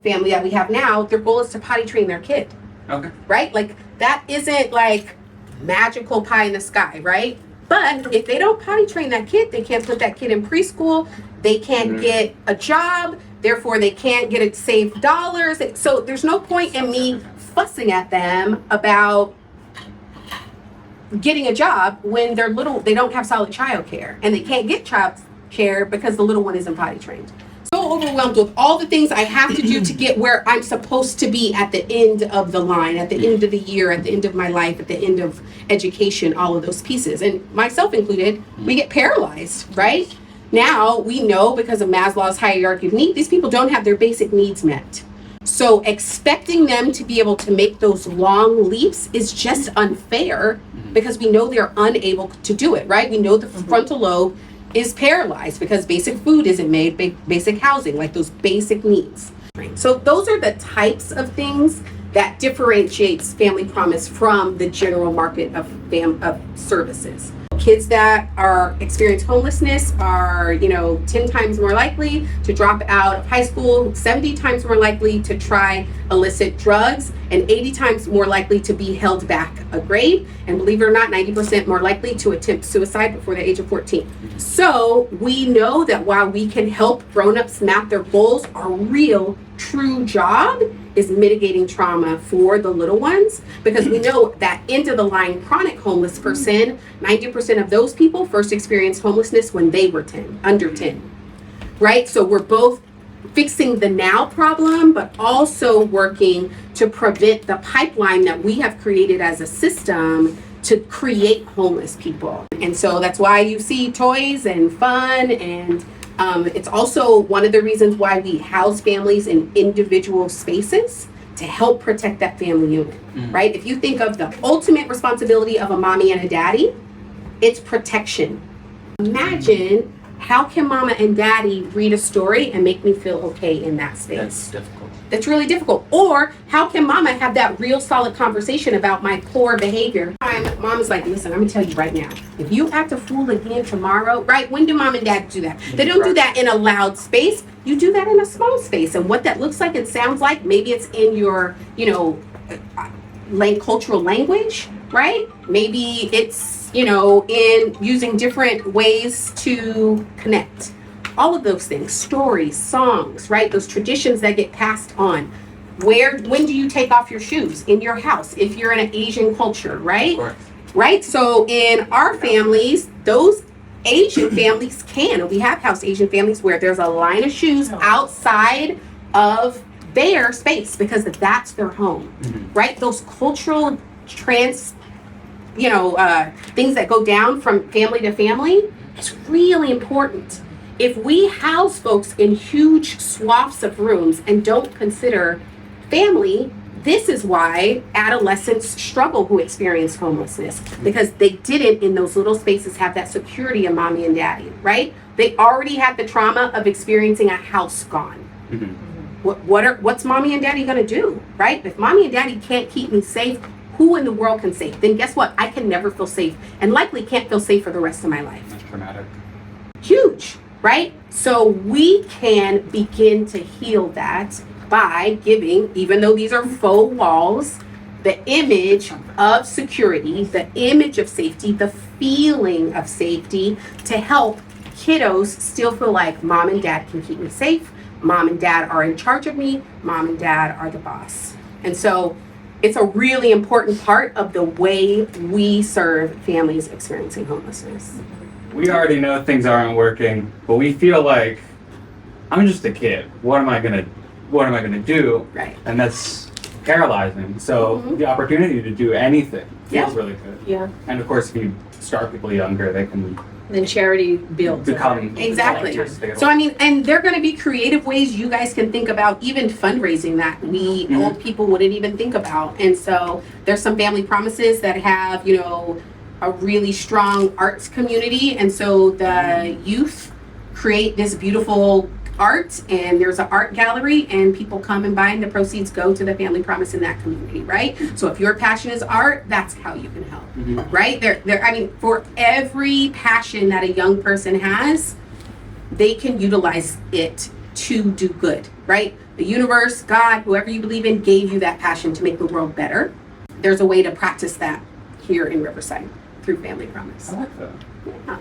family that we have now, their goal is to potty train their kid. Okay. Right? Like, that isn't like magical pie in the sky, right? But if they don't potty train that kid, they can't put that kid in preschool, they can't get a job, therefore they can't get save dollars. So there's no point in me fussing at them about getting a job when they're little, they don't have solid child care, and they can't get child care because the little one isn't potty trained. So overwhelmed with all the things I have to do to get where I'm supposed to be at the end of the line, at the end of the year, at the end of my life, at the end of education, all of those pieces, and myself included, we get paralyzed, right? Now we know, because of Maslow's hierarchy of need, these people don't have their basic needs met. So expecting them to be able to make those long leaps is just unfair, because we know they're unable to do it, right? We know the frontal lobe is paralyzed because basic food isn't made, basic housing, like those basic needs. So those are the types of things that differentiates Family Promise from the general market of services. Kids that experience homelessness are, 10 times more likely to drop out of high school, 70 times more likely to try illicit drugs, and 80 times more likely to be held back a grade. And believe it or not, 90% more likely to attempt suicide before the age of 14. So we know that while we can help grown-ups map their goals, our real, true job is mitigating trauma for the little ones, because we know that end of the line chronic homeless person, 90% of those people first experienced homelessness when they were under 10, right? So we're both fixing the now problem, but also working to prevent the pipeline that we have created as a system to create homeless people. And so that's why you see toys and fun, and it's also one of the reasons why we house families in individual spaces to help protect that family unit, right? If you think of the ultimate responsibility of a mommy and a daddy, it's protection. Imagine, how can mama and daddy read a story and make me feel okay in that space? That's difficult. That's really difficult. Or how can mama have that real solid conversation about my poor behavior? Mom is like, listen, I'm gonna tell you right now, if you act a fool again tomorrow, right? When do mom and dad do that? They don't do that in a loud space. You do that in a small space. And what that looks like and sounds like, maybe it's in your, cultural language, right? Maybe it's, in using different ways to connect. All of those things, stories, songs, right? Those traditions that get passed on. When do you take off your shoes? In your house, if you're in an Asian culture, right? Right? So in our families, those Asian families can, and we have house Asian families where there's a line of shoes outside of their space because that's their home, right? Those cultural things that go down from family to family, it's really important. If we house folks in huge swaths of rooms and don't consider family, this is why adolescents struggle who experience homelessness, because they didn't in those little spaces have that security of mommy and daddy, right? They already had the trauma of experiencing a house gone. What's mommy and daddy gonna do, right? If mommy and daddy can't keep me safe, who in the world can save? Then guess what? I can never feel safe, and likely can't feel safe for the rest of my life. That's traumatic. Huge, right? So we can begin to heal that by giving, even though these are faux walls, the image of security, the image of safety, the feeling of safety, to help kiddos still feel like mom and dad can keep me safe, mom and dad are in charge of me, mom and dad are the boss. And so it's a really important part of the way we serve families experiencing homelessness. We already know things aren't working, but we feel like, I'm just a kid. What am I gonna do? Right. And that's paralyzing. So the opportunity to do anything feels really good. Yeah. And of course, if you start people younger, they can Then charity builds. become Exactly. volunteers. So and there are going to be creative ways you guys can think about, even fundraising that we old people wouldn't even think about. And so there's some family promises that have, a really strong arts community. And so the youth create this beautiful art, and there's an art gallery, and people come and buy, and the proceeds go to the Family Promise in that community, right? So if your passion is art, that's how you can help, right? For every passion that a young person has, they can utilize it to do good, right? The universe, God, whoever you believe in, gave you that passion to make the world better. There's a way to practice that here in Riverside through Family Promise. I like that. Yeah.